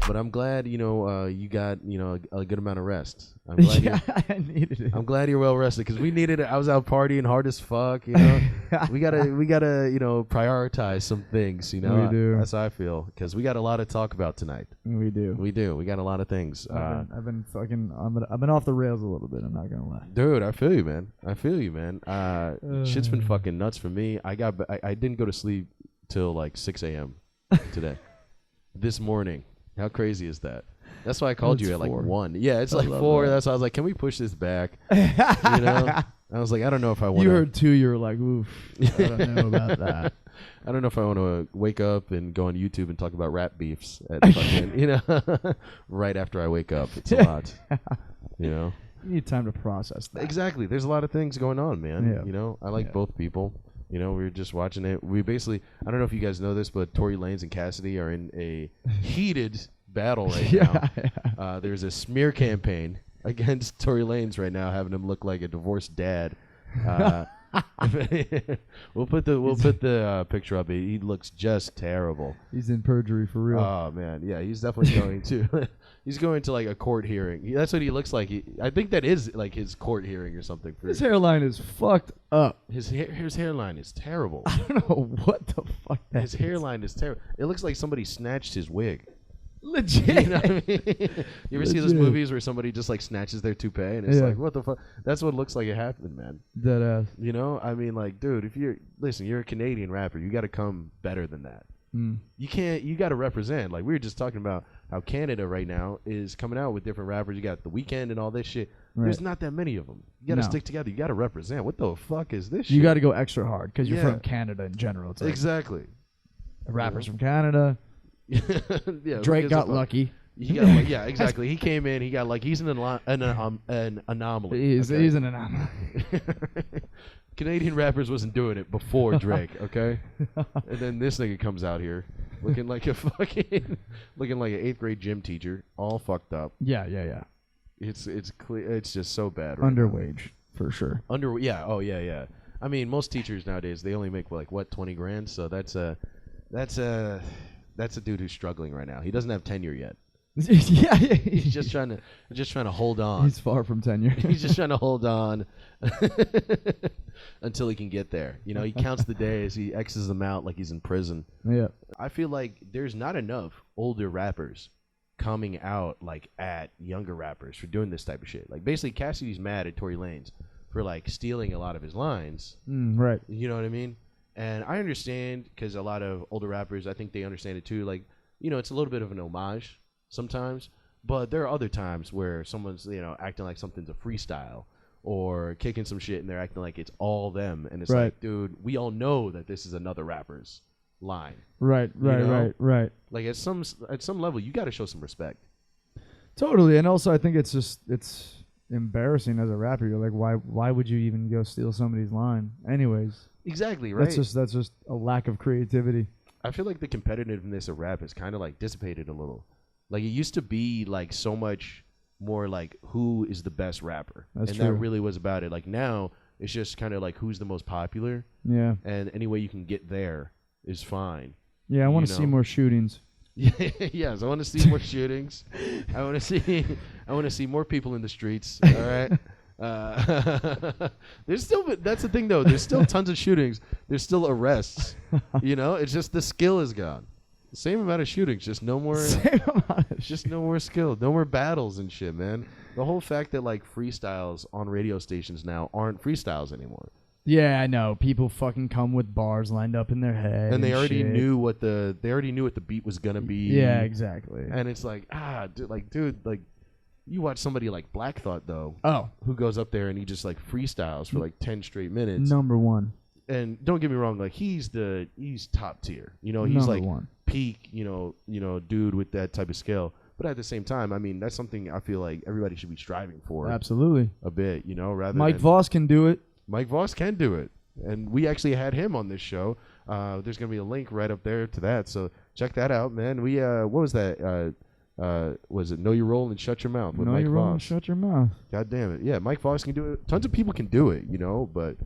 But I'm glad, you got, a good amount of rest. I'm glad I needed it. I'm glad you're well rested because we needed it. I was out partying hard as fuck, we gotta, prioritize some things, We do. That's how I feel because we got a lot to talk about tonight. We do. We got a lot of things. I've been off the rails a little bit. I'm not gonna lie. Dude, I feel you, man. Shit's been fucking nuts for me. I didn't go to sleep till like 6 a.m. today. This morning. How crazy is that? That's why I called you at like 1. Yeah, it's like 4. That. That's why I was like, can we push this back? I was like, I don't know if I want to. You heard 2, you were like, oof. I don't know about that. I don't know if I want to wake up and go on YouTube and talk about rap beefs at fucking, right after I wake up. It's a lot, You need time to process that. Exactly. There's a lot of things going on, man. Yeah. I like both people. We were just watching it. We basically, I don't know if you guys know this, but Tory Lanez and Cassidy are in a heated battle right now. There's a smear campaign against Tory Lanez right now, having him look like a divorced dad. We'll put the picture up. He looks just terrible. He's in perjury for real. Oh man, yeah, he's definitely going to. He's going to like a court hearing. That's what he looks like. I think that is like his court hearing or something. His hairline is fucked up. His hairline is terrible. I don't know what the fuck that His hairline is terrible. It looks like somebody snatched his wig. Legit. You know what I mean? You ever see those movies where somebody just like snatches their toupee and it's like, what the fuck? That's what it looks like it happened, man. Dead ass. I mean, like, dude, if you're a Canadian rapper, you got to come better than that. You got to represent. Like we were just talking about how Canada right now is coming out with different rappers. You got The Weeknd and all this shit. Right. There's not that many of them. You got to stick together. You got to represent. What the fuck is this shit? You got to go extra hard because you're from Canada in general. It's like exactly. Rappers from Canada. Yeah, Drake got lucky. He got like, yeah, exactly. He came in. He got like he's an anomaly. He's an anomaly. Canadian rappers wasn't doing it before Drake, okay? And then this nigga comes out here looking like an 8th grade gym teacher, all fucked up. Yeah. It's clear. It's just so bad. Right Underwage now. For sure. Yeah. Oh yeah. I mean, most teachers nowadays they only make like what $20,000. So that's a dude who's struggling right now. He doesn't have tenure yet. Yeah. He's just trying to hold on. He's far from tenure. He's just trying to hold on until he can get there. He counts the days. He X's them out like he's in prison. Yeah. I feel like there's not enough older rappers coming out like at younger rappers for doing this type of shit. Like basically Cassidy's mad at Tory Lanez for like stealing a lot of his lines. Right. You know what I mean? And I understand because a lot of older rappers, I think they understand it too. Like, it's a little bit of an homage sometimes, but there are other times where someone's, acting like something's a freestyle or kicking some shit and they're acting like it's all them. And it's like, dude, we all know that this is another rapper's line. Right. Like at some level, you got to show some respect. Totally. And also I think it's embarrassing as a rapper. You're like, why would you even go steal somebody's line anyways? Exactly, right? That's just a lack of creativity. I feel like the competitiveness of rap has kind of like dissipated a little. Like it used to be like so much more like who is the best rapper. That's and true. That really was about it. Like now it's just kind of like who's the most popular. Yeah. And any way you can get there is fine. Yeah, I want to see more shootings. Yes, I want to see more shootings. I want to see more people in the streets. All right. There's still, that's the thing though. There's still tons of shootings. There's still arrests. It's just the skill is gone. The same amount of shootings, just no more. Just no more skill, no more battles and shit, man. The whole fact that like freestyles on radio stations now aren't freestyles anymore. Yeah, I know. People fucking come with bars lined up in their head, and they already shit. knew what the beat was gonna be. Yeah, exactly. And it's like, dude, you watch somebody like Black Thought though. Oh, who goes up there and he just like freestyles for like 10 straight minutes. Number one. And don't get me wrong, like he's top tier. He's number like one. Peak, dude with that type of skill. But at the same time, I mean, that's something I feel like everybody should be striving for. Absolutely. A bit, rather Mike Voss can do it. Mike Voss can do it. And we actually had him on this show. There's going to be a link right up there to that. So check that out, man. We, what was that? Was it Know Your Role and Shut Your Mouth with Mike Voss? Know Your Role and Shut Your Mouth. God damn it. Yeah, Mike Voss can do it. Tons of people can do it, but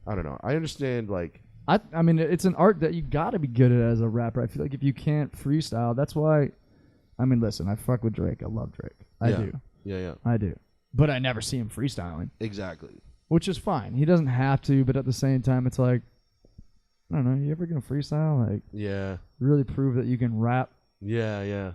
I don't know. I understand, like... I mean, it's an art that you got to be good at as a rapper. I feel like if you can't freestyle, that's why I mean, listen, I fuck with Drake. I love Drake. I do. Yeah. I do. But I never see him freestyling. Exactly. Which is fine. He doesn't have to, but at the same time, it's like, I don't know, you ever gonna freestyle? Like, yeah. Really prove that you can rap? Yeah.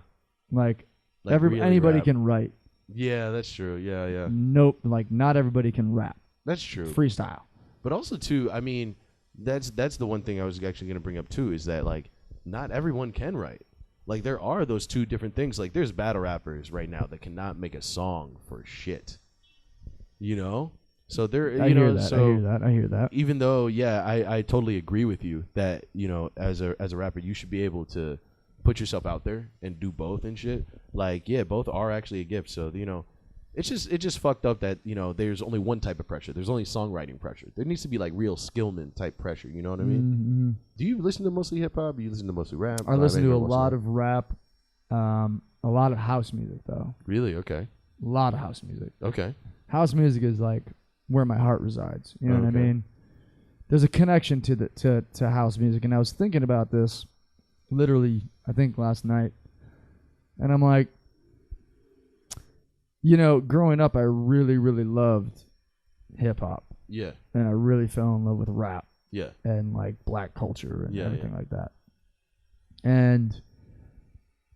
Like really anybody rap. can write. Yeah, that's true. Yeah. Nope. Like, not everybody can rap. That's true. Freestyle. But also, too, I mean, that's the one thing I was actually going to bring up, too, is that, like, not everyone can write. Like, there are those two different things. Like, there's battle rappers right now that cannot make a song for shit. You know? So there, I hear that. Even though, yeah, I totally agree with you that, you know, as a rapper, you should be able to put yourself out there and do both and shit. Like, yeah, both are actually a gift. So, you know, it's just fucked up that, you know, there's only one type of pressure. There's only songwriting pressure. There needs to be like real skillman type pressure. You know what I mean? Mm-hmm. Do you listen to mostly hip hop? Do you listen to mostly rap? I listen to a lot of rap, a lot of house music though. Really? Okay. A lot of house music. Okay. House music is like where my heart resides. You know what I mean? There's a connection to house music, and I was thinking about this literally, I think last night, and I'm like, you know, growing up, I really, really loved hip hop. Yeah. And I really fell in love with rap. Yeah. And like black culture and everything like that. And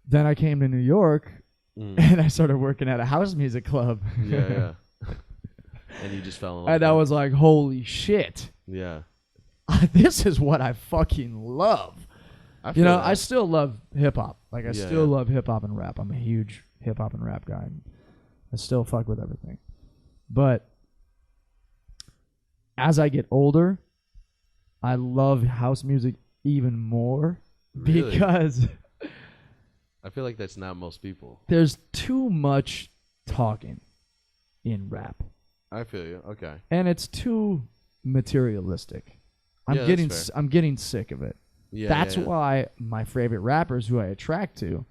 then I came to New York and I started working at a house music club. Yeah. And you just fell in love. And I was like, holy shit. Yeah. This is what I fucking love. You know, I still love hip hop. Like, I still love hip hop and rap. I'm a huge hip hop and rap guy. And I still fuck with everything. But as I get older, I love house music even more because I feel like that's not most people. There's too much talking in rap. I feel you. Okay. And it's too materialistic. I'm getting sick of it. Yeah, that's why my favorite rappers who I attract to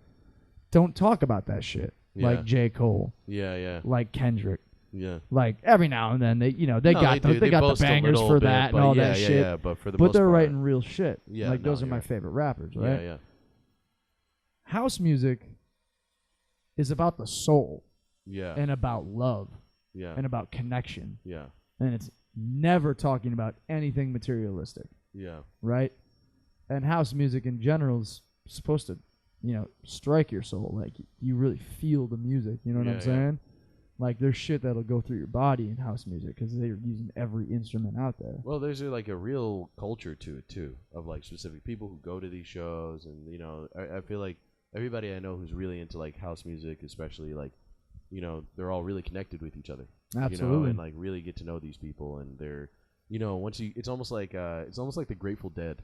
don't talk about that shit. Yeah. Like J. Cole. Yeah. Like Kendrick. Yeah. Like every now and then they got the bangers for that and all that shit. Yeah, but for the most they're part, writing real shit. Yeah, like those are my favorite rappers, right? Yeah. House music is about the soul. Yeah. And about love. Yeah. And about connection. Yeah. And it's never talking about anything materialistic. Yeah. Right? And house music in general is supposed to, you know, strike your soul. Like, you really feel the music. You know what I'm saying? Like, there's shit that'll go through your body in house music because they're using every instrument out there. Well, there's like a real culture to it, too, of like specific people who go to these shows. And, you know, I feel like everybody I know who's really into like house music, especially, like, you know, they're all really connected with each other. Absolutely. You know, and like really get to know these people. And they're, you know, it's almost like the Grateful Dead.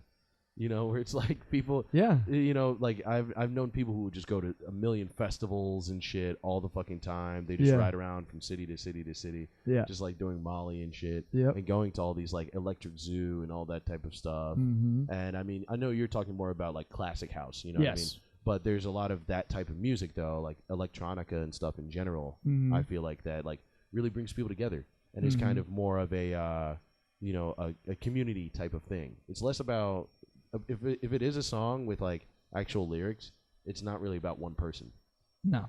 You know, where it's like people, you know, like I've known people who would just go to a million festivals and shit all the fucking time. They just ride around from city to city to city, just like doing Molly and shit, and going to all these like Electric Zoo and all that type of stuff. Mm-hmm. And I mean, I know you're talking more about like classic house, you know what I mean? But there's a lot of that type of music though, like electronica and stuff in general. Mm-hmm. I feel like that like really brings people together, and it's kind of more of a you know, a community type of thing. It's less about if it is a song with like actual lyrics, it's not really about one person. No.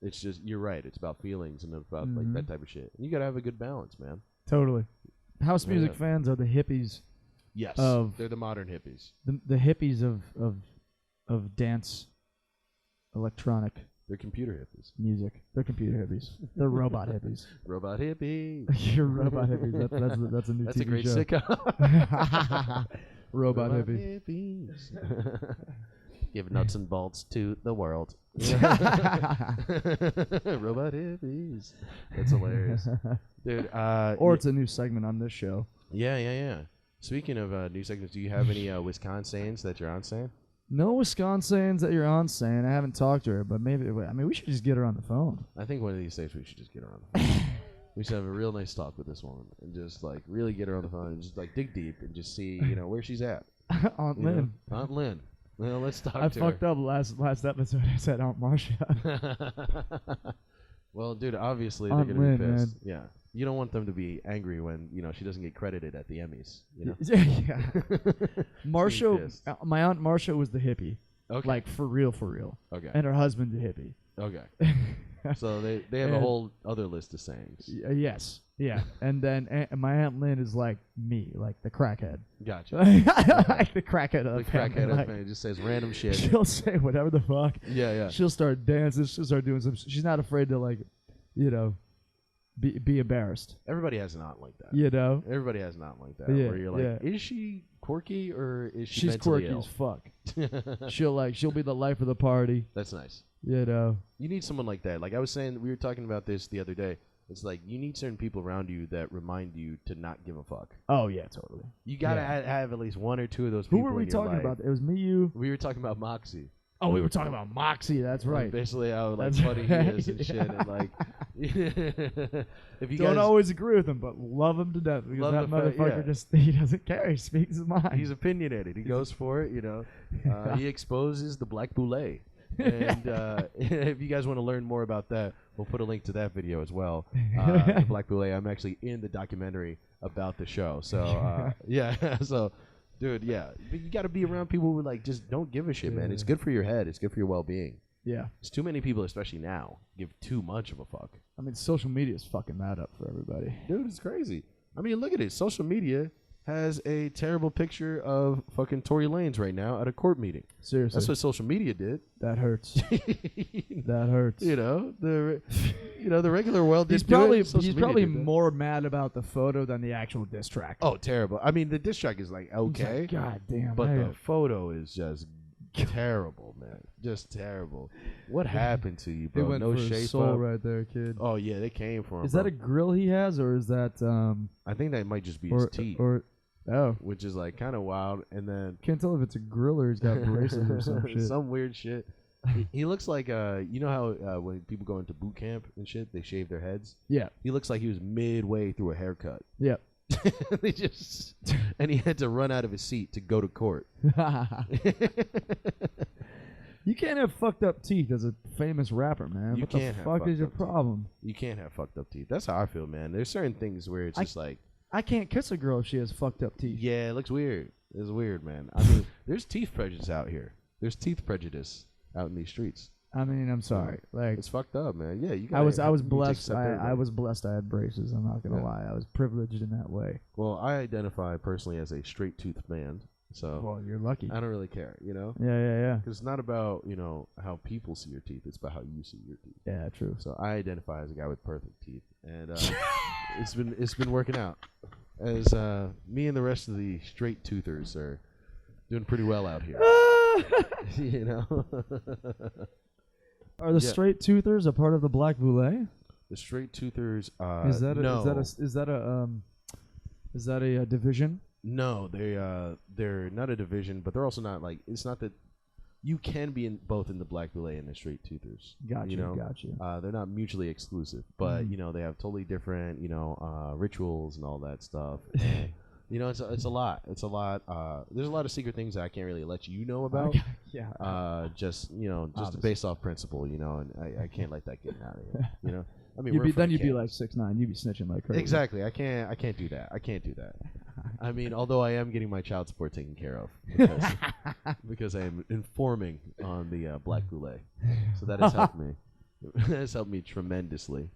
It's just, you're right, it's about feelings and about like that type of shit. And you gotta have a good balance, man. Totally. House music fans are the hippies. Yes. They're the modern hippies. The hippies of dance, electronic. They're computer hippies. Music. They're computer hippies. They're robot hippies. Robot hippies. You're robot hippies. That's a new That's TV a great show. sitcom. Robot hippies. Give nuts and bolts to the world. Robot hippies. That's hilarious. Dude, or it's a new segment on this show. Yeah. Speaking of new segments, do you have any Wisconsins that you're on saying? No Wisconsins that you're on saying. I haven't talked to her, but maybe, I mean, we should just get her on the phone. I think one of these days we should just get her on the phone. We should have a real nice talk with this woman and just like really get her on the phone and just like dig deep and just see, you know, where she's at. Aunt Lynn. Know? Aunt Lynn. Well, let's talk to her. I fucked up last episode. I said Aunt Marcia. Well, dude, obviously they're going to be pissed. Man. Yeah. You don't want them to be angry when, you know, she doesn't get credited at the Emmys, you know? Yeah. Marcia, my Aunt Marcia was the hippie. Okay. Like for real, for real. Okay. And her husband's a hippie. Okay. So they have a whole other list of sayings. Yes. Yeah. And then my Aunt Lynn is like me, like the crackhead. Gotcha. Like the crackhead of The the family. crackhead of Like, the family just says random shit. she'll say whatever the fuck. Yeah. She'll start dancing. She'll start doing some. She's not afraid to like, be embarrassed. Everybody has an aunt like that. Everybody has an aunt like that. Yeah, Where you're like, is she quirky or is she she's mentally quirky ill? as fuck. she'll be the life of the party. That's nice. You need someone like that. Like I was saying, we were talking about this the other day. It's like you need certain people around you that remind you to not give a fuck. Oh yeah, totally. You gotta have at least one or two of those people. Who were we talking about? It was me, you. We were talking about Moxie. Oh, we were talking about Moxie. That's right. Basically, how like That's funny he is and right. shit, and like, if you Don't guys always agree with him, but love him to death because Love that the fact- motherfucker yeah. just—he doesn't care. He speaks his mind. he's opinionated. He goes for it. He exposes the black boule. And if you guys want to learn more about that, we'll put a link to that video as well. The Black Boule. I'm actually in the documentary about the show. So yeah. So, dude, yeah. But you got to be around people who like just don't give a shit, man. It's good for your head. It's good for your well-being. Yeah. It's too many people, especially now, give too much of a fuck. I mean, social media is fucking that up for everybody. Dude, it's crazy. I mean, look at it. Social media has a terrible picture of fucking Tory Lanez right now at a court meeting. Seriously. That's what social media did. That hurts. That hurts. The regular world. He's probably more mad about the photo than the actual diss track. Oh, terrible. I mean, the diss track is like okay, Like, God damn. but the photo is just terrible, man. Just terrible. What happened to you, bro? He went No for his shape soul up. right there, kid. Oh yeah, they came for him. Is that a grill he has, or is that I think that might just be his teeth, oh, which is like kind of wild. And then can't tell if it's a grill or he's got braces or some shit. some weird shit. He looks like you know how when people go into boot camp and shit, they shave their heads. Yeah. He looks like he was midway through a haircut. Yeah. And he had to run out of his seat to go to court. You can't have fucked up teeth as a famous rapper, man. You What can't the have fuck is your fucked up teeth. problem? You can't have fucked up teeth. That's how I feel, man. There's certain things where it's just like, I can't kiss a girl if she has fucked up teeth. yeah, it looks weird. It's weird, man. I mean, there's teeth prejudice out here. There's teeth prejudice out in these streets. I mean, I'm sorry. Like, It's fucked up, man. Yeah, you. I was you need to blessed. accept I everybody. was blessed. I had braces. I'm not gonna Yeah. lie. I was privileged in that way. Well, I identify personally as a straight tooth man, so Well, you're lucky. I don't really care, Yeah, yeah, yeah. Because it's not about how people see your teeth. It's about how you see your teeth. Yeah, true. So I identify as a guy with perfect teeth, and it's been working out. As me and the rest of the straight toothers are doing pretty well out here. Are the Yeah. straight toothers a part of the Black Boule? The straight toothers. Is that no, is that a division? no, they're not a division, but they're also not like it's not that you can be in both in the Black Boule and the straight toothers. Gotcha. You know? Gotcha. They're not mutually exclusive, but Mhm. they have totally different rituals and all that stuff. And, it's a lot. It's a lot. There's a lot of secret things that I can't really let you know about. Yeah. Just Obviously. based off principle, and I can't let that get out of here. I mean, You'd be campus. like 6'9". You'd be snitching like crazy. Exactly. I can't do that. I can't do that. I mean, although I am getting my child support taken care of because I am informing on the Black Boule, so that has helped me. That has helped me tremendously.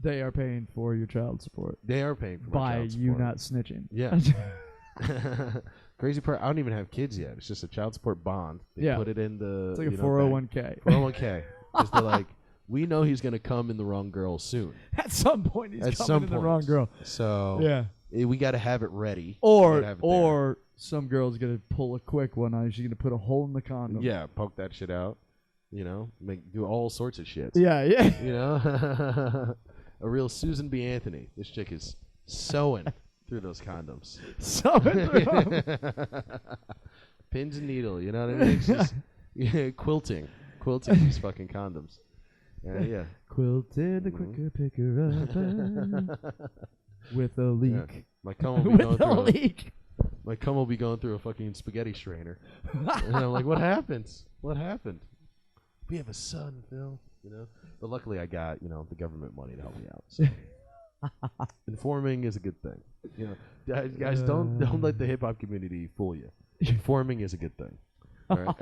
They are paying for your child support They are paying for my by child you support. not snitching. Yeah. Crazy part. I don't even have kids yet. It's just a child support bond. They Yeah. put it in the. It's like a bank. 401k. 401k. Because they're like, we know he's gonna come in the wrong girl soon. At some point, he's At coming some in the point. wrong girl. So Yeah. we got to have it ready. We gotta have it there. Or some girl's gonna pull a quick one on you. She's gonna put a hole in the condom. Yeah, poke that shit out. Do all sorts of shit. Yeah. Yeah. A real Susan B. Anthony. This chick is sewing through those condoms. So Pins and needle, you know what I mean? It's just quilting these fucking condoms. Yeah. quilted the Mhm. quicker picker up with a leak. My cum will be going With a through. leak. My cum will be going through a fucking spaghetti strainer, and I'm like, "What happened? What happened? We have a son, Phil." But luckily, I got the government money to help me out. So. Informing is a good thing. Guys, don't let the hip hop community fool you. Informing is a good thing. Right?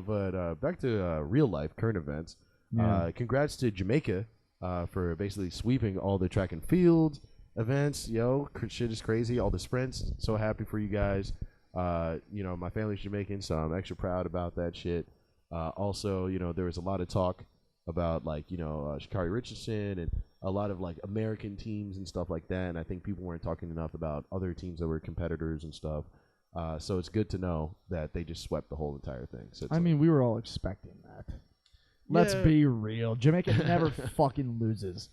But back to real life current events. Yeah. Congrats to Jamaica for basically sweeping all the track and field events. Yo, shit is crazy. All the sprints. So happy for you guys. My family's Jamaican, so I'm extra proud about that shit. Also, there was a lot of talk about Sha'Carri Richardson and a lot of American teams and stuff like that. And I think people weren't talking enough about other teams that were competitors and stuff. So it's good to know that they just swept the whole entire thing. So I mean, we were all expecting that. Let's be real. Jamaica never fucking loses.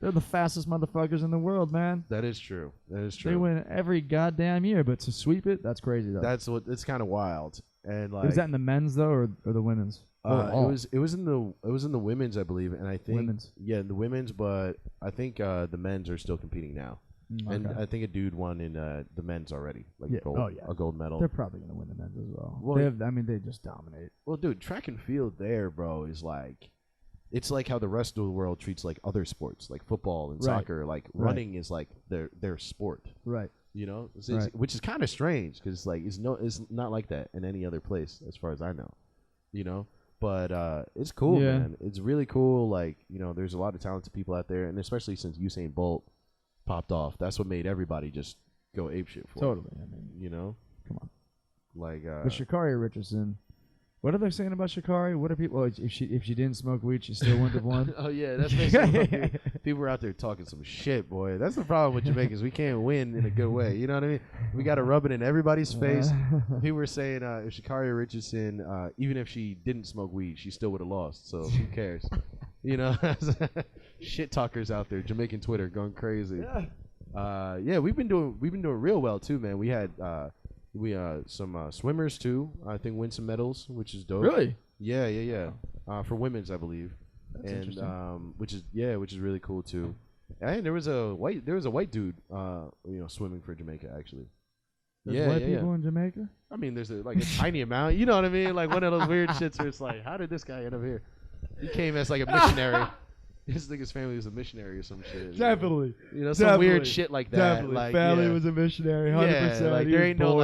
They're the fastest motherfuckers in the world, man. That is true. They win every goddamn year, but to sweep it, that's crazy though. It's kind of wild. And was that in the men's though, or the women's? It was in the women's, I believe, and I think women's. Yeah, the women's, but I think the men's are still competing now. Okay. And I think a dude won in the men's already, a gold medal. They're probably gonna win the men's as well. They just dominate. Well, dude, track and field there, bro, is it's like how the rest of the world treats other sports, like football and soccer. Running is their sport, right? Which is kind of strange because it's not like that in any other place as far as I know, But it's cool, man. It's really cool. There's a lot of talented people out there, and especially since Usain Bolt popped off, that's what made everybody just go apeshit for. Totally. I mean, come on. But Sha'Carri Richardson. What are they saying about Sha'Carri? What are people? If she didn't smoke weed, she still wouldn't have won. Oh yeah, that's basically people are out there talking some shit, boy. That's the problem with Jamaicans. We can't win in a good way. You know what I mean? We got to rub it in everybody's face. People were saying if Sha'Carri Richardson, even if she didn't smoke weed, she still would have lost. So who cares? Shit talkers out there, Jamaican Twitter going crazy. Yeah, we've been doing real well too, man. We had some swimmers too. I think win some medals, which is dope. Really? Yeah. For women's, I believe. That's interesting. Which is really cool too. And there was a white dude, swimming for Jamaica actually. There's white people in Jamaica? I mean, there's a tiny amount. You know what I mean? Like one of those weird shits where it's like, how did this guy end up here? He came as a missionary. His family was a missionary or some shit. Definitely. Some weird shit like that. Definitely. Family was a missionary, 100%. Yeah, there ain't no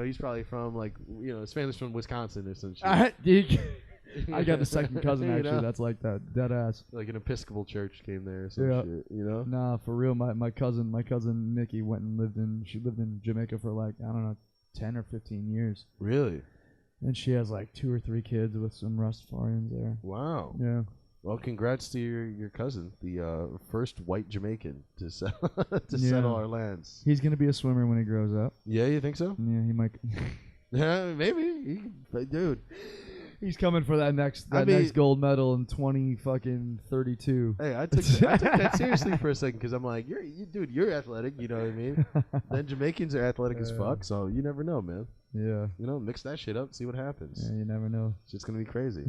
he's probably from his family's from Wisconsin or some shit. I got a second cousin actually that's like that, dead ass. Like an Episcopal church came there or some shit, Nah, for real. My cousin Nikki went and lived in Jamaica for 10 or 15 years. Really? And she has 2 or 3 kids with some Rastafarians there. Wow. Yeah. Well, congrats to your cousin, the first white Jamaican to settle our lands. He's gonna be a swimmer when he grows up. Yeah, you think so? Yeah, he might. Yeah, maybe. Dude, he's coming for that next gold medal in 2032. Hey, I took that seriously for a second because I'm like, you're athletic. You know what I mean? Then Jamaicans are athletic as fuck, so you never know, man. Yeah. Mix that shit up, see what happens. Yeah, you never know. It's just gonna be crazy.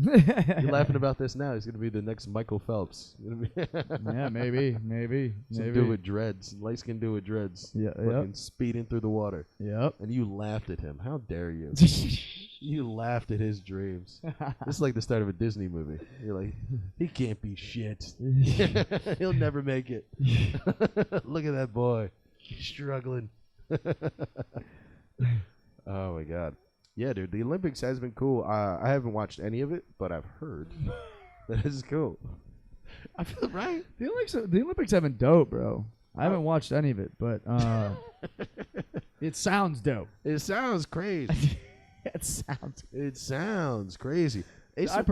You're laughing about this now. He's gonna be the next Michael Phelps. Yeah, maybe. Some dude with dreads, light skinned dude with dreads. Yeah, fucking speeding through the water. Yep. And you laughed at him. How dare you? You laughed at his dreams. This is like the start of a Disney movie. You're like, he can't be shit. He'll never make it. Look at that boy. He's struggling. Oh my God. Yeah, dude, the Olympics has been cool. I haven't watched any of it, but I've heard that this is cool. I feel right. The Olympics have been dope, bro. I haven't watched any of it, but it sounds dope. It sounds crazy. It sounds crazy. I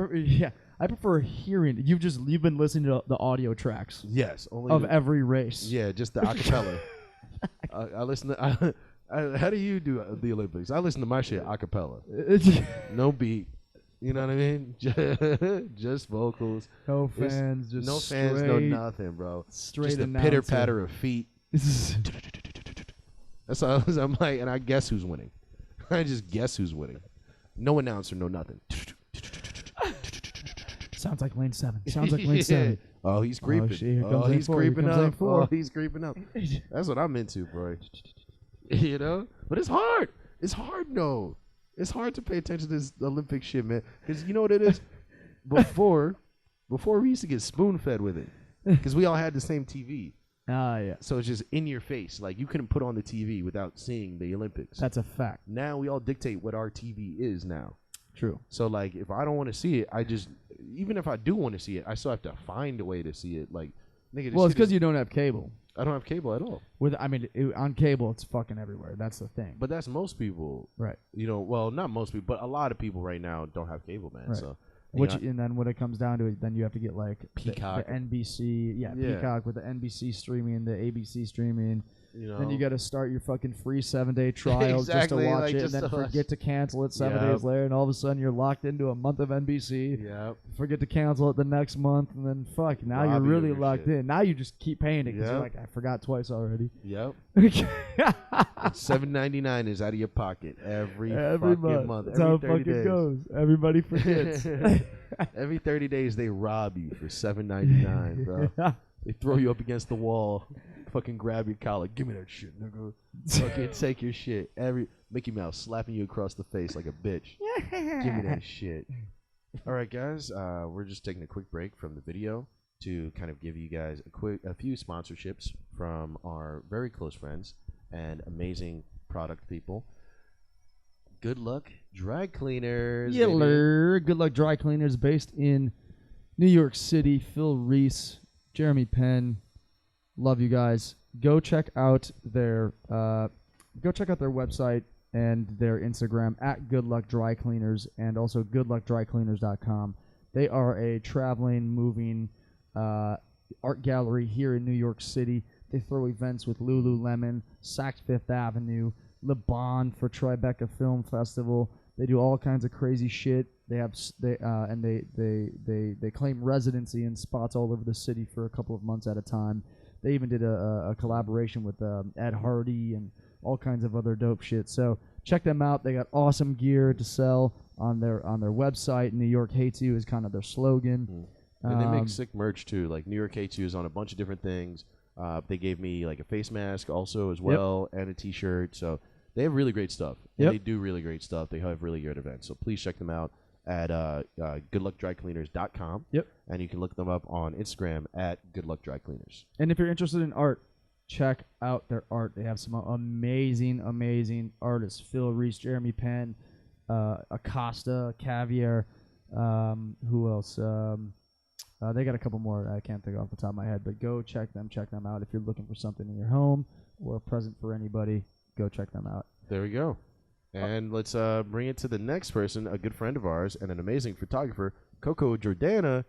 prefer hearing. You've been listening to the audio tracks. Yes, only of every race. Yeah, just the acapella. I listen to. How do you do the Olympics? I listen to my shit acapella. No beat. You know what I mean? Just vocals. No fans. Just no fans. No nothing, bro. Straight. Just a pitter patter of feet. That's all. I'm like, and I guess who's winning. I just guess who's winning. No announcer. No nothing. Sounds like lane 7. Oh, he's creeping. Oh, he's creeping up. Oh, he's creeping up. That's what I'm into, bro. But it's hard. It's hard, no. It's hard to pay attention to this Olympic shit, man. Because you know what it is? Before we used to get spoon-fed with it. Because we all had the same TV. Ah, yeah. So it's just in your face. Like, you couldn't put on the TV without seeing the Olympics. That's a fact. Now we all dictate what our TV is now. True. So, like, if I don't want to see it, even if I do want to see it, I still have to find a way to see it. Like, nigga, Well, it's because you don't have cable. I don't have cable at all. On cable, it's fucking everywhere. That's the thing. But that's most people. Right. You know, well, not most people, but a lot of people right now don't have cable, man. Right. So, and then when it comes down to it, then you have to get like Peacock. the NBC, Peacock with the NBC streaming, the ABC streaming. you know, Then you got to start your fucking free 7-day trial Exactly, just to watch like, it, just and then to watch. forget to cancel it 7 Yep. days later, and all of a sudden you're locked into a month of NBC. Yep. Forget to cancel it the next month, and then fuck, now Rob you're you really of your locked shit. in. Now you just keep paying it because you're Yep. like, I forgot twice already. Yep. Every $7.99 is out of your pocket every fucking month. That's how it 30 fucking days. goes. Everybody forgets. Every 30 days they rob you for $7.99, bro. They throw you up against the wall, fucking grab your collar, give me that shit, nigga. Fucking take your shit. Mickey Mouse slapping you across the face like a bitch. Give me that shit. All right, guys, we're just taking a quick break from the video to kind of give you guys a few sponsorships from our very close friends and amazing product people. Good Luck Dry Cleaners. Yiller. Good Luck Dry Cleaners, based in New York City. Phil Reese, Jeremy Penn. Love you guys. Go check out their website and their Instagram at Good Luck Dry Cleaners, and also goodluckdrycleaners.com. They are a traveling, moving art gallery here in New York City. They throw events with Lululemon, Saks Fifth Avenue, Le Bon for Tribeca Film Festival. They do all kinds of crazy shit. They claim residency in spots all over the city for a couple of months at a time. They even did a collaboration with Ed Hardy and all kinds of other dope shit. So check them out. They got awesome gear to sell on their website. New York Hates You is kind of their slogan. And they make sick merch too. Like New York Hates You is on a bunch of different things. They gave me like a face mask also as well, and a T-shirt. So they have really great stuff. And they do really great stuff. They have really great events. So please check them out at goodluckdrycleaners.com. Yep. And you can look them up on Instagram at goodluckdrycleaners. And if you're interested in art, check out their art. They have some amazing, amazing artists. Phil Reese, Jeremy Penn, Acosta, Caviar. Who else? They got a couple more I can't think off the top of my head, but go check them out. If you're looking for something in your home or a present for anybody, go check them out. There we go. And let's bring it to the next person, a good friend of ours and an amazing photographer, Coco Jordana.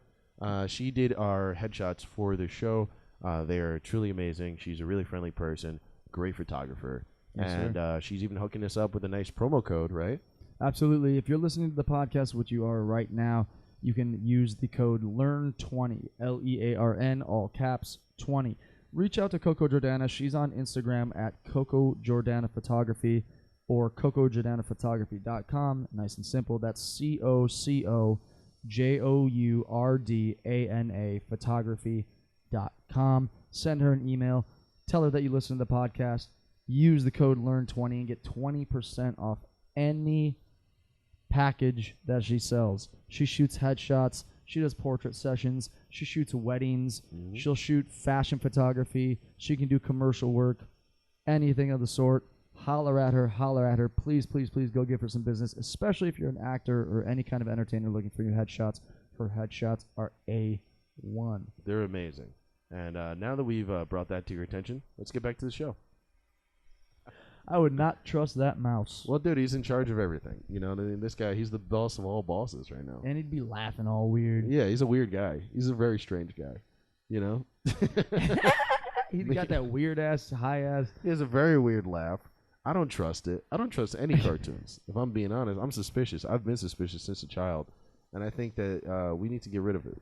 She did our headshots for the show. They are truly amazing. She's a really friendly person, great photographer. Yes, and she's even hooking us up with a nice promo code, right? Absolutely. If you're listening to the podcast, which you are right now, you can use the code LEARN20, LEARN, all caps, 20. Reach out to Coco Jordana. She's on Instagram at Coco Jordana Photography or CocoJordanaPhotography.com. Nice and simple. That's CocoJordana Photography.com. Send her an email. Tell her that you listen to the podcast. Use the code LEARN20 and get 20% off any package that she sells. She shoots headshots. She does portrait sessions. She shoots weddings. Mm-hmm. She'll shoot fashion photography. She can do commercial work, anything of the sort. Holler at her. Please, please, please go give her some business, especially if you're an actor or any kind of entertainer looking for new headshots. Her headshots are A1. They're amazing. And now that we've brought that to your attention, let's get back to the show. I would not trust that mouse. Well, dude, he's in charge of everything. You know, this guy, he's the boss of all bosses right now. And he'd be laughing all weird. Yeah, he's a weird guy. He's a very strange guy. You know? He's got that weird-ass, high-ass... He has a very weird laugh. I don't trust it. I don't trust any cartoons. If I'm being honest, I'm suspicious. I've been suspicious since a child. And I think that we need to get rid of it.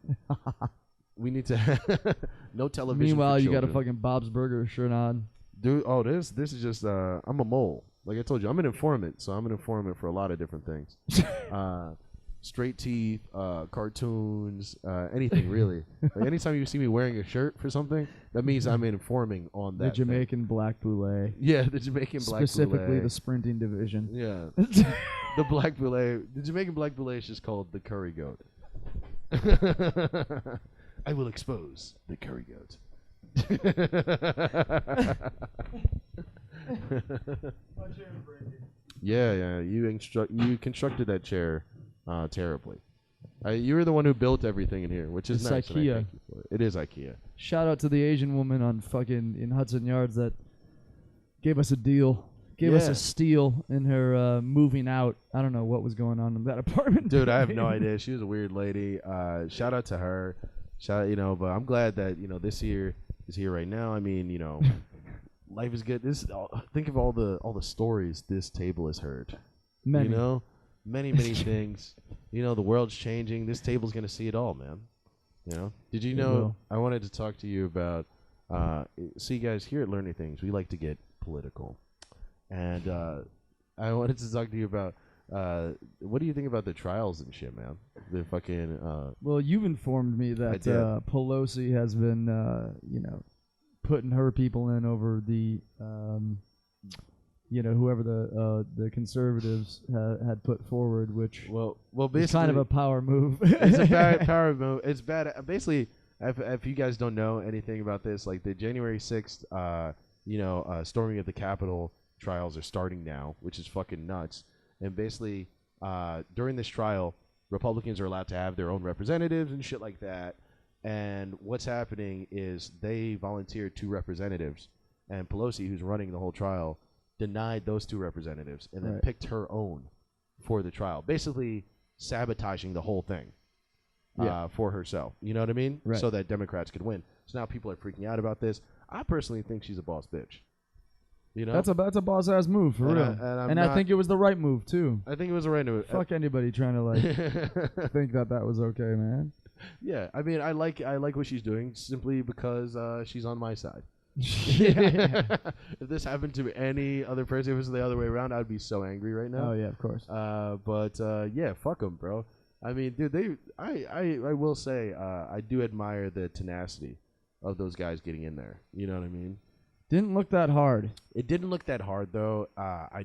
We need to no television. Meanwhile, for you got a children. fucking Bob's Burger shirt on. Dude, this is just I'm a mole. Like I told you, I'm an informant, so I'm an informant for a lot of different things. Straight teeth, cartoons, anything really. Like anytime you see me wearing a shirt for something, that means I'm informing on that. The Jamaican Black Boulet. Yeah, the Jamaican Black Boulet. Specifically the sprinting division. Yeah. The Black Boulet. The Jamaican Black Boulet is just called the curry goat. I will expose the curry goat. Yeah. You constructed that chair terribly. You were the one who built everything in here, which is It's nice. and I IKEA. thank you for it. It is IKEA. Shout out to the Asian woman on fucking in Hudson Yards that gave us a deal. Gave us Yeah. a steal in her moving out. I don't know what was going on in that apartment. Dude, I have no idea. She was a weird lady. Shout out to her. But I'm glad that this year is here right now. I mean, life is good. Think of all the stories this table has heard. Many. Many things. The world's changing. This table's gonna see it all, man. Did you It know? will. I wanted to talk to you about. See, guys, here at Learning Things, we like to get political, and I wanted to talk to you about. What do you think about the trials and shit, man? The fucking. Well, you've informed me that did. Pelosi has been, putting her people in over the, whoever the conservatives had put forward, which well, is basically, kind of a power move. it's a bad power move. It's bad. Basically, if you guys don't know anything about this, like the January 6th, storming of the Capitol trials are starting now, which is fucking nuts. And basically, during this trial, Republicans are allowed to have their own representatives and shit like that. And what's happening is they volunteered 2 representatives, and Pelosi, who's running the whole trial, denied those 2 representatives and then picked her own for the trial, basically sabotaging the whole thing for herself. You know what I mean? Right. So that Democrats could win. So now people are freaking out about this. I personally think she's a boss bitch. That's a boss ass move for real. I think it was the right move too. I think it was the right move. Fuck anybody trying to think that was okay, man. Yeah, I mean, I like what she's doing simply because she's on my side. Yeah. If this happened to any other person, if it was the other way around, I'd be so angry right now. Oh yeah, of course. But yeah, fuck them, bro. I mean, dude, I will say, I do admire the tenacity of those guys getting in there. You know what I mean? Didn't look that hard. It didn't look that hard though. I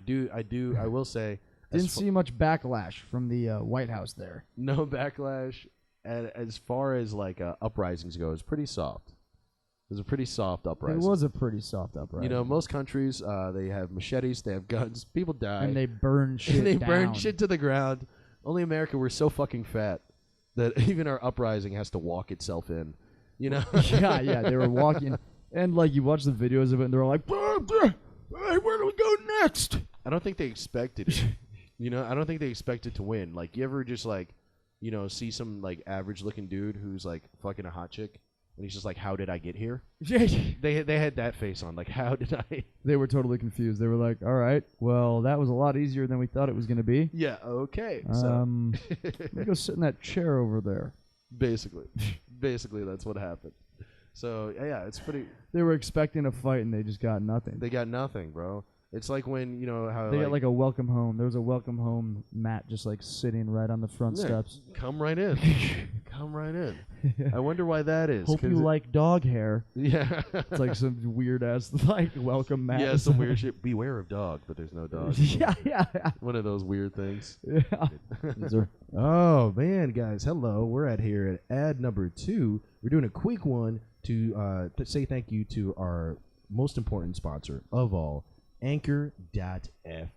will say. Didn't see much backlash from the White House there. No backlash. And as far as like uprisings go, it's pretty soft. It was a pretty soft uprising. It was a pretty soft uprising. Most countries, they have machetes, they have guns, people die. And they burn shit they down. burn shit to the ground. Only America, we're so fucking fat that even our uprising has to walk itself in. Yeah, they were walking. And like you watch the videos of it and they're all like, hey, where do we go next? I don't think they expected it. I don't think they expected to win. Like, you ever just like, see some like average looking dude who's like fucking a hot chick and he's just like, how did I get here? They had that face on, like, how did I? They were totally confused. They were like, all right, well, that was a lot easier than we thought it was going to be. Yeah, okay. Let me go sit in that chair over there. Basically, that's what happened. So yeah, it's pretty. They were expecting a fight and they just got nothing. They got nothing, bro. It's like when how they got like a welcome home. There was a welcome home mat just like sitting right on the front steps. Come right in. Come right in. I wonder why that is. Hope you like dog hair. Yeah. It's like some weird ass like welcome mat. Yeah, some weird shit. Beware of dog, but there's no dog. Yeah. One of those weird things. Yeah. Oh man, guys, hello. We're here at ad number 2. We're doing a quick one to say thank you to our most important sponsor of all, Anchor.fm.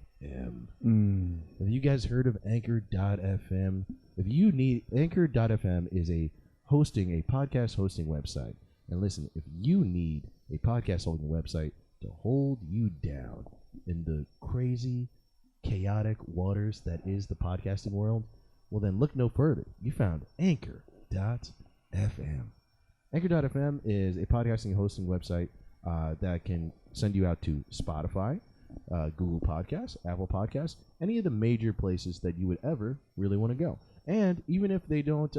Have you guys heard of Anchor.fm? If you need, Anchor.fm is a podcast hosting website. And listen, if you need a podcast hosting website to hold you down in the crazy, chaotic waters that is the podcasting world, well then look no further. You found Anchor.fm. Anchor.fm is a podcasting hosting website that can send you out to Spotify, Google Podcasts, Apple Podcasts, any of the major places that you would ever really want to go. And even if they don't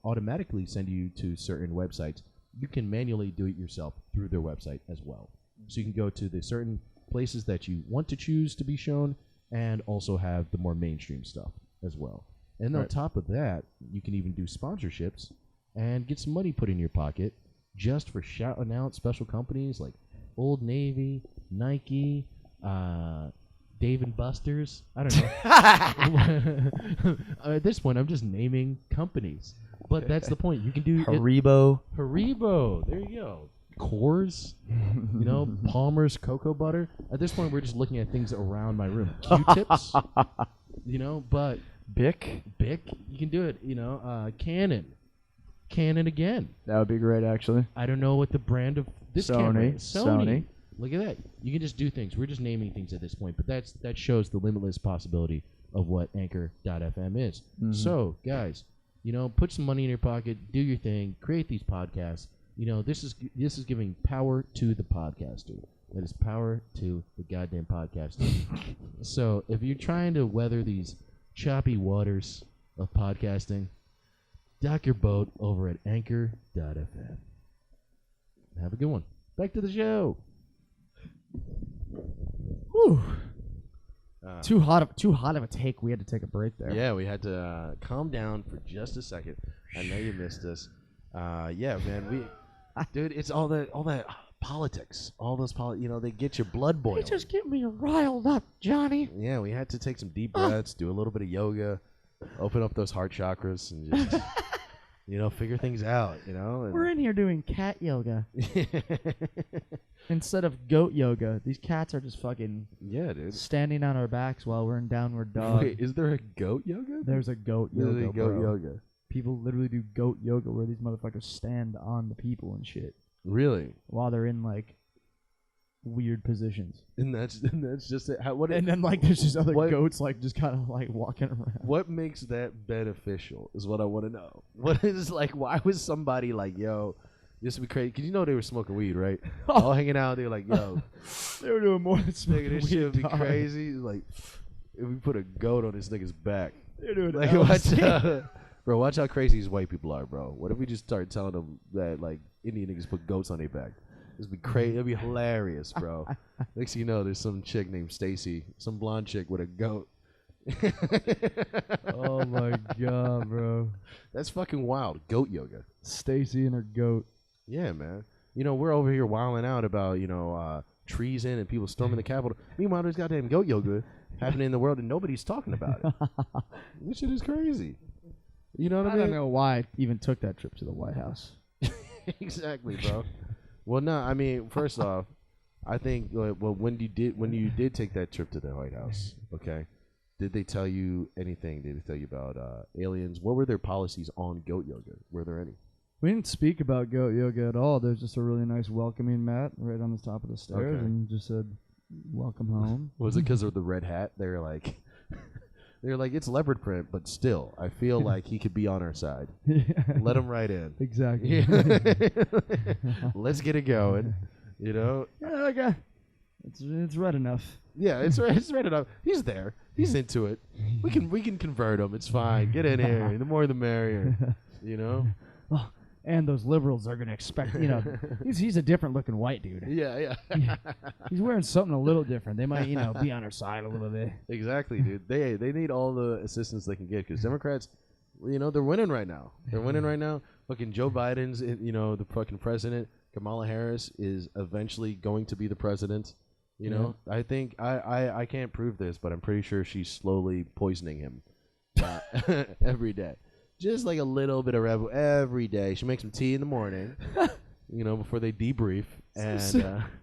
automatically send you to certain websites, you can manually do it yourself through their website as well. So you can go to the certain places that you want to choose to be shown and also have the more mainstream stuff as well. And on top of that, you can even do sponsorships and get some money put in your pocket just for shouting out special companies like Old Navy, Nike, Dave & Buster's. I don't know. At this point, I'm just naming companies. But that's the point. You can do Haribo. Haribo. There you go. Coors, you know, Palmer's cocoa butter. At this point, we're just looking at things around my room. Q-tips, you know, but Bic. You can do it, you know. Canon again. That would be great, actually. I don't know what the brand of this camera is. Sony. Look at that. You can just do things. We're just naming things at this point, but that shows the limitless possibility of what Anchor.fm is. So, guys, you know, put some money in your pocket, do your thing, create these podcasts. You know, this is giving power to the podcaster. That is power to the goddamn podcaster. So, if you're trying to weather these choppy waters of podcasting, dock your boat over at Anchor.fm. Have a good one. Back to the show. Whew. Too hot of a take. We had to take a break there. Yeah, we had to calm down for just a second. I know you missed us. Yeah, man, dude, it's all that politics, all those you know, they get your blood boiling. They just get me riled up, Johnny. Yeah, we had to take some deep breaths, do a little bit of yoga, open up those heart chakras, and just you know, figure things out. You know, we're in here doing cat yoga instead of goat yoga. These cats are just fucking dude, standing on our backs while we're in downward dog. Wait, is there a goat yoga? There's a goat yoga. There's a goat yoga. People literally do goat yoga where these motherfuckers stand on the people and shit. Really? While they're in like weird positions. And that's just it. And then like there's just other goats like just kind of like walking around. What makes that beneficial is what I want to know. What is like? Why was somebody like, yo, this would be crazy? Because you know they were smoking weed, right? All hanging out. They were like, yo, they were doing more than smoking weed. This shit would be crazy. Like if we put a goat on this nigga's back. They're doing like bro, watch how crazy these white people are, bro. What if we just start telling them that like Indian niggas put goats on their back? This would be crazy. It'd be hilarious, bro. Next thing you know, there's some chick named Stacy, some blonde chick with a goat. Oh my god, bro. That's fucking wild. Goat yoga. Stacy and her goat. Yeah, man. You know, we're over here wilding out about, you know, treason and people storming the Capitol. Meanwhile, there's goddamn goat yoga happening in the world and nobody's talking about it. This shit is crazy. You know what I mean? I don't know why I even took that trip to the White House. Exactly, bro. Well, no, I mean, first off, I think when you did take that trip to the White House, okay, did they tell you anything? Did they tell you about aliens? What were their policies on goat yoga? Were there any? We didn't speak about goat yoga at all. There's just a really nice welcoming mat right on the top of the stairs, and just said, "Welcome home." Was it because of the red hat? They were like, it's leopard print, but still, I feel like he could be on our side. Yeah. Let him right in. Exactly. Yeah. Let's get it going. You know. Yeah, it's red enough. Yeah, it's red enough. He's there. He's into it. We can convert him. It's fine. Get in here. The more the merrier. You know. Oh, and those liberals are gonna expect. You know, he's a different looking white dude. Yeah. He's wearing something a little different. They might, be on our side a little bit. Exactly, dude. They need all the assistance they can get because Democrats, you know, they're winning right now. They're winning right now. Fucking Joe Biden's, you know, the fucking president. Kamala Harris is eventually going to be the president. You know, I think I can't prove this, but I'm pretty sure she's slowly poisoning him every day. Just like a little bit of rebel every day. She makes some tea in the morning, you know, before they debrief. And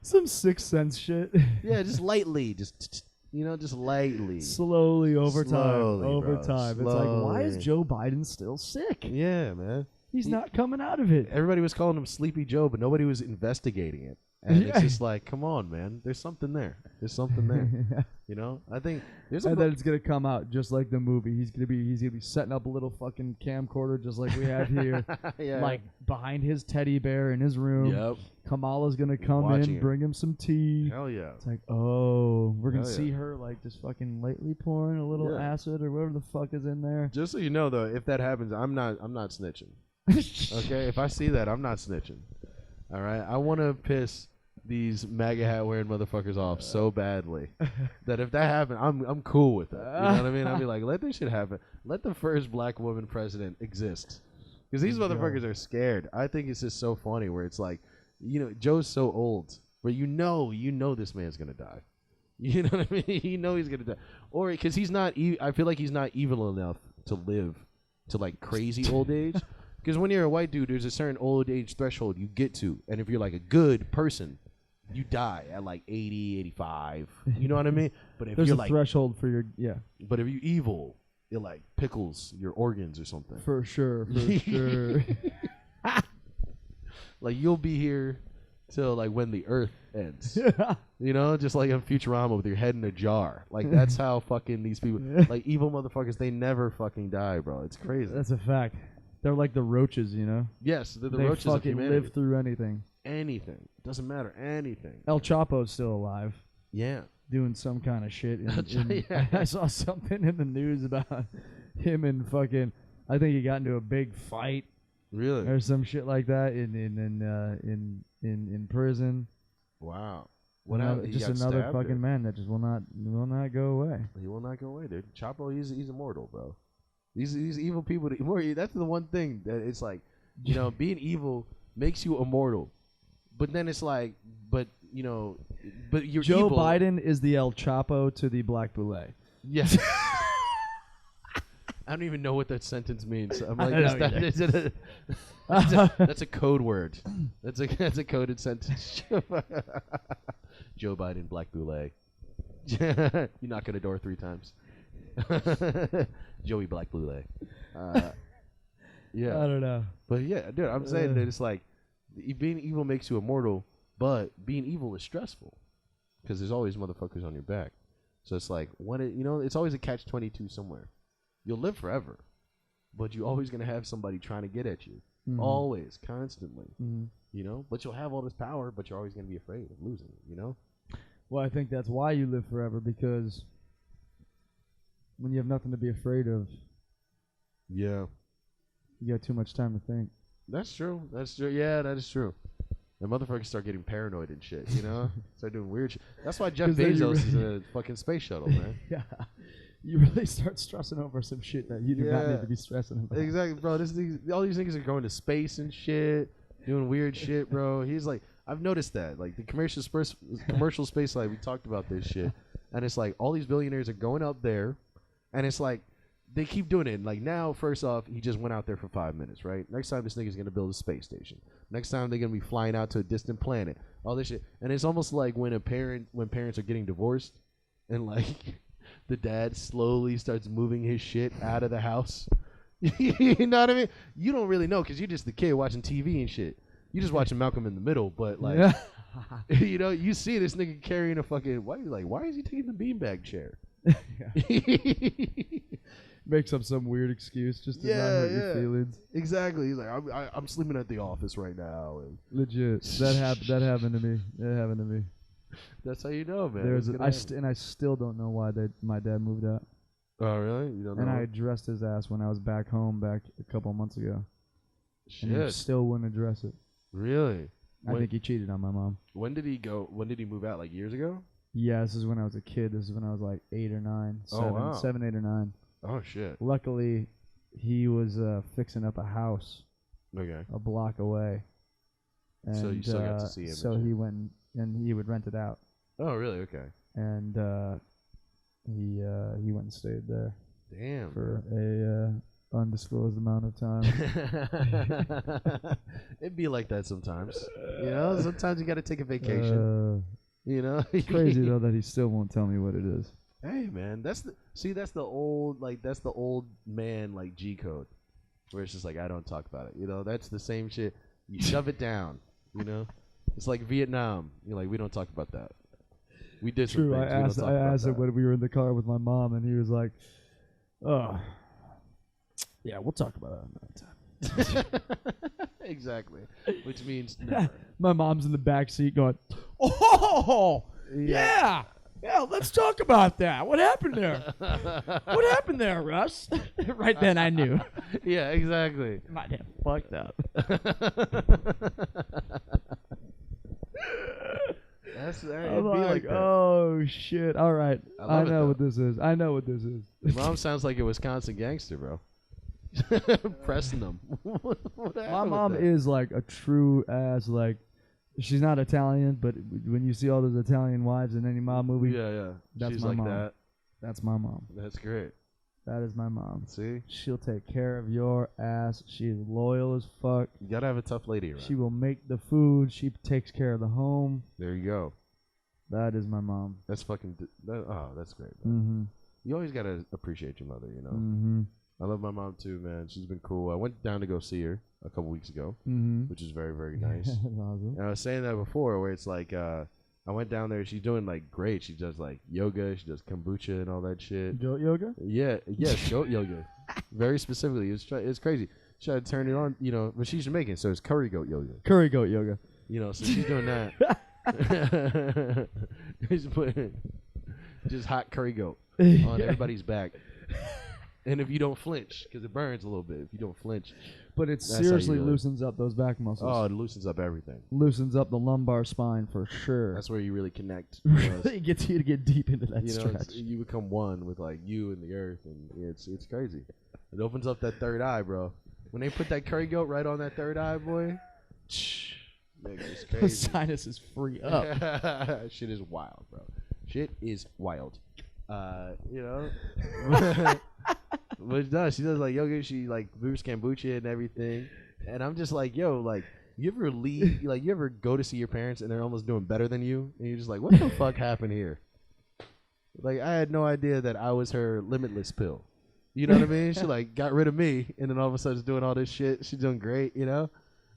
some Sixth Sense shit. Yeah, just lightly. Just lightly. Slowly over time. Slowly. It's like, why is Joe Biden still sick? Yeah, man. He's not coming out of it. Everybody was calling him Sleepy Joe, but nobody was investigating it. And it's just like, come on, man. There's something there. Yeah. You know, I think there's and then it's gonna come out just like the movie. He's gonna be setting up a little fucking camcorder just like we have here, like behind his teddy bear in his room. Yep. Kamala's gonna come in, bring him some tea. Hell yeah. It's like, oh, we're gonna see her like just fucking lightly pouring a little acid or whatever the fuck is in there. Just so you know, though, if that happens, I'm not snitching. Okay, if I see that, I'm not snitching. All right, I want to piss these MAGA hat wearing motherfuckers off so badly that if that happened, I'm cool with it. You know what I mean? I'll be like, let this shit happen. Let the first black woman president exist, because these motherfuckers are scared. I think it's just so funny where it's like, you know, Joe's so old, but you know this man's gonna die. You know what I mean? You know he's gonna die, or because he's not. I feel like he's not evil enough to live to like crazy old age. Because when you're a white dude, there's a certain old age threshold you get to. And if you're like a good person, you die at like 80, 85. You know what I mean? But if There's you're a like threshold for your But if you're evil, it like pickles your organs or something. For sure. Like you'll be here till like when the earth ends. You know, just like in Futurama with your head in a jar. Like that's how fucking these people, like evil motherfuckers, they never fucking die, bro. It's crazy. That's a fact. They're like the roaches, you know? Yes, they're the they roaches of fucking humanity. live through anything. Anything. Doesn't matter. Anything. El Chapo's still alive. Yeah. Doing some kind of shit. Yeah. I saw something in the news about him and fucking, I think he got into a big fight. Really? Or some shit like that in prison. Wow. Just another fucking man that just will not go away. He will not go away, dude. Chapo, he's immortal, bro. These evil people, that's the one thing that it's like, you know, being evil makes you immortal. But then it's like, but you're Joe evil. Biden is the El Chapo to the Black Boule. Yes. I don't even know what that sentence means. I'm like, that's a code word. That's a coded sentence. Joe Biden, Black Boule. You knock on a door 3 times. Joey Black Boule. Yeah. I don't know. But yeah, dude, I'm saying that it's like being evil makes you immortal, but being evil is stressful because there's always motherfuckers on your back. So it's like, it's always a catch-22 somewhere. You'll live forever, but you're always going to have somebody trying to get at you. Mm-hmm. Always, constantly. Mm-hmm. You know? But you'll have all this power, but you're always going to be afraid of losing it, you know? Well, I think that's why you live forever, because when you have nothing to be afraid of, yeah, you got too much time to think. That's true. Yeah, that is true. The motherfuckers start getting paranoid and shit, you know? Start doing weird shit. That's why Jeff Bezos is a fucking space shuttle, man. Yeah. You really start stressing over some shit that you do not need to be stressing about. Exactly, bro. All these niggas are going to space and shit, doing weird shit, bro. He's like, I've noticed that. Like, the commercial space flight, we talked about this shit. And it's like, all these billionaires are going up there, and it's like, they keep doing it. And like now, first off, he just went out there for 5 minutes, right? Next time, this nigga's gonna build a space station. Next time, they're gonna be flying out to a distant planet. All this shit, and it's almost like when parents are getting divorced, and like the dad slowly starts moving his shit out of the house. You know what I mean? You don't really know because you're just the kid watching TV and shit. You just watching Malcolm in the Middle, but like, you know, you see this nigga carrying a fucking. Why is he taking the beanbag chair? Makes up some weird excuse just to not hurt your feelings. Exactly. He's like, I'm sleeping at the office right now. And legit. That happened to me. That happened to me. That's how you know, man. I still don't know why my dad moved out. Oh, really? You don't know? And I addressed his ass when I was back home a couple months ago. Shit. And he still wouldn't address it. Really? I think he cheated on my mom. When did he go? When did he move out? Like years ago? Yeah, this is when I was a kid. This is when I was like 8 or 9. 7, 8 or 9. Oh, shit. Luckily, he was fixing up a house a block away. And, so you still got to see him. So he went and he would rent it out. Oh, really? Okay. And he went and stayed there. Damn. For a undisclosed amount of time. It'd be like that sometimes. You know, sometimes you got to take a vacation. You know, it's crazy though that he still won't tell me what it is. Hey man, that's the old man like G code, where it's just like I don't talk about it. You know, that's the same shit. You shove it down. You know, it's like Vietnam. You're like, we don't talk about that. We did some things. I asked him when we were in the car with my mom, and he was like, "Oh, yeah, we'll talk about it another time." Exactly, which means never. My mom's in the back seat going, "Oh, yeah, let's talk about that. What happened there? What happened there, Russ?" Right then, I knew. Yeah, exactly. Might have fucked up. I'm like, oh shit! All right, I know what this is. Your mom sounds like a Wisconsin gangster, bro. Pressing them. My mom is like a true ass. Like, she's not Italian, but when you see all those Italian wives in any mom movie, yeah, that's she's my like mom. that. That's my mom. That's great. That is my mom. See? She'll take care of your ass. She's loyal as fuck. You gotta have a tough lady around. She will make the food. She takes care of the home. There you go. That is my mom. That's fucking. That's great. Man. Mm-hmm. You always gotta appreciate your mother. You know. Mm-hmm. I love my mom too, man. She's been cool. I went down to go see her a couple weeks ago, which is very, very nice. That's awesome. And I was saying that before, where it's like, I went down there. She's doing like great. She does like yoga. She does kombucha and all that shit. Goat yoga? Yeah, yes, goat yoga. Very specifically, it's crazy. She tried to turn it on, you know, but she's Jamaican, so it's curry goat yoga. Curry goat yoga. You know, so she's doing that. She's putting just hot curry goat on everybody's back. And if you don't flinch, because it burns a little bit, if you don't flinch. But it seriously loosens up those back muscles. Oh, it loosens up everything. Loosens up the lumbar spine for sure. That's where you really connect. It gets you to get deep into that stretch. You become one with like you and the earth, and it's crazy. It opens up that third eye, bro. When they put that curry goat right on that third eye, boy, it's crazy. The sinuses free up. Shit is wild, bro. Shit is wild. You know. But no, she does like yoga. She like brews kombucha and everything. And I'm just like, yo, like, you ever leave? Like, you ever go to see your parents and they're almost doing better than you, and you're just like, what the fuck happened here? Like, I had no idea that I was her limitless pill. You know what I mean? She like got rid of me, and then all of a sudden she's doing all this shit. She's doing great, you know?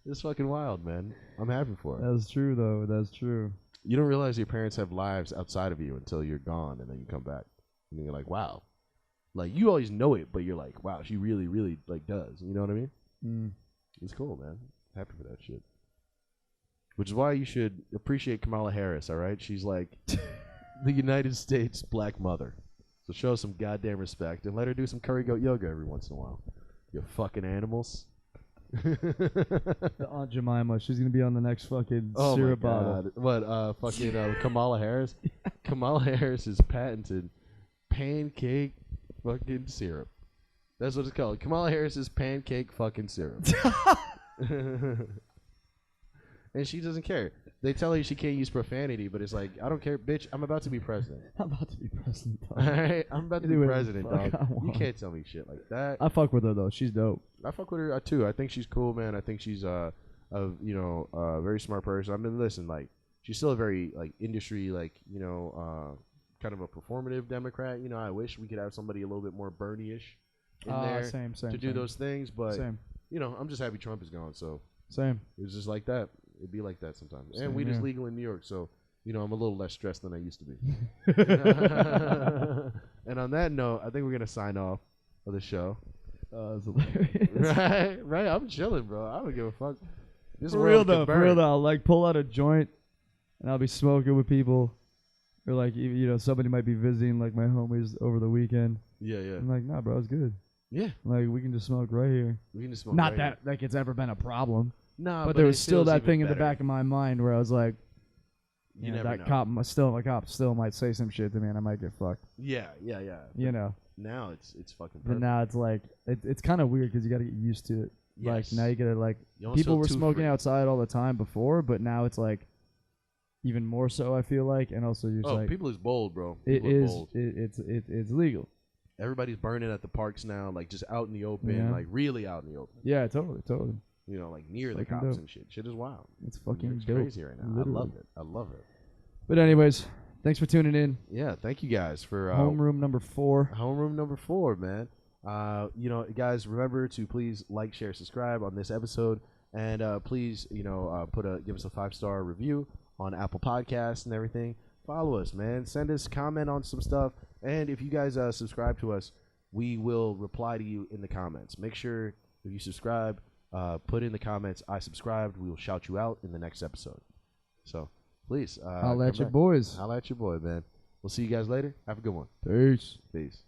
It's fucking wild, man. I'm happy for her. That's true, though. That's true. You don't realize your parents have lives outside of you until you're gone, and then you come back, and you're like, wow. Like, you always know it, but you're like, wow, she really, really, like, does. You know what I mean? Mm. It's cool, man. Happy for that shit. Which is why you should appreciate Kamala Harris, all right? She's like the United States black mother. So show some goddamn respect and let her do some curry goat yoga every once in a while. You fucking animals. The Aunt Jemima, she's going to be on the next fucking syrup bottle. What, fucking Kamala Harris? Kamala Harris is patented pancake fucking syrup. That's what it's called. Kamala Harris's pancake fucking syrup. And she doesn't care. They tell her she can't use profanity, but it's like, I don't care, bitch. I'm about to be president. I'm about to be president, dog. All right? I'm about to be president, dog. You can't tell me shit like that. I fuck with her, though. She's dope. I fuck with her, too. I think she's cool, man. I think she's a very smart person. I mean, listen, like, she's still a very, like, industry, like, kind of a performative Democrat. You know, I wish we could have somebody a little bit more Bernie-ish in there to do those things. But, I'm just happy Trump is gone, so. Same. It's just like that. It'd be like that sometimes. And weed is legal in New York, so, I'm a little less stressed than I used to be. And on that note, I think we're going to sign off of the show. That's hilarious. Right? I'm chilling, bro. I don't give a fuck. For real, though. I'll, like, pull out a joint, and I'll be smoking with people. Or, like, somebody might be visiting, like, my homies over the weekend. Yeah. I'm like, nah, bro, it's good. Yeah. Like, we can just smoke right here. We can just smoke Not that, like, it's ever been a problem. No, but there was still that thing in the back of my mind where I was like, that cop still might say some shit to me and I might get fucked. Yeah. Now it's fucking perfect. But now it's like, it's kind of weird because you got to get used to it. Yes. Like, now you got to, like, people were smoking outside all the time before, but now it's like, even more so, I feel like. And also, you're just like, people is bold, bro. It's legal. Everybody's burning at the parks now, like, just out in the open, like, really out in the open. Yeah, totally. Like near the cops and shit. Shit is wild. It's fucking It's dope. crazy right now. Literally. I love it. But anyways, thanks for tuning in. Yeah, thank you guys for homeroom number 4. Homeroom number 4, man. Guys, remember to please like, share, subscribe on this episode, and please, give us a 5-star review on Apple Podcasts and everything. Follow us, man. Send us comment on some stuff, and if you guys subscribe to us, we will reply to you in the comments. Make sure if you subscribe. Put in the comments, I subscribed. We will shout you out in the next episode. So, please. Holla at your boys. Holla at your boy, man. We'll see you guys later. Have a good one. Peace. Peace.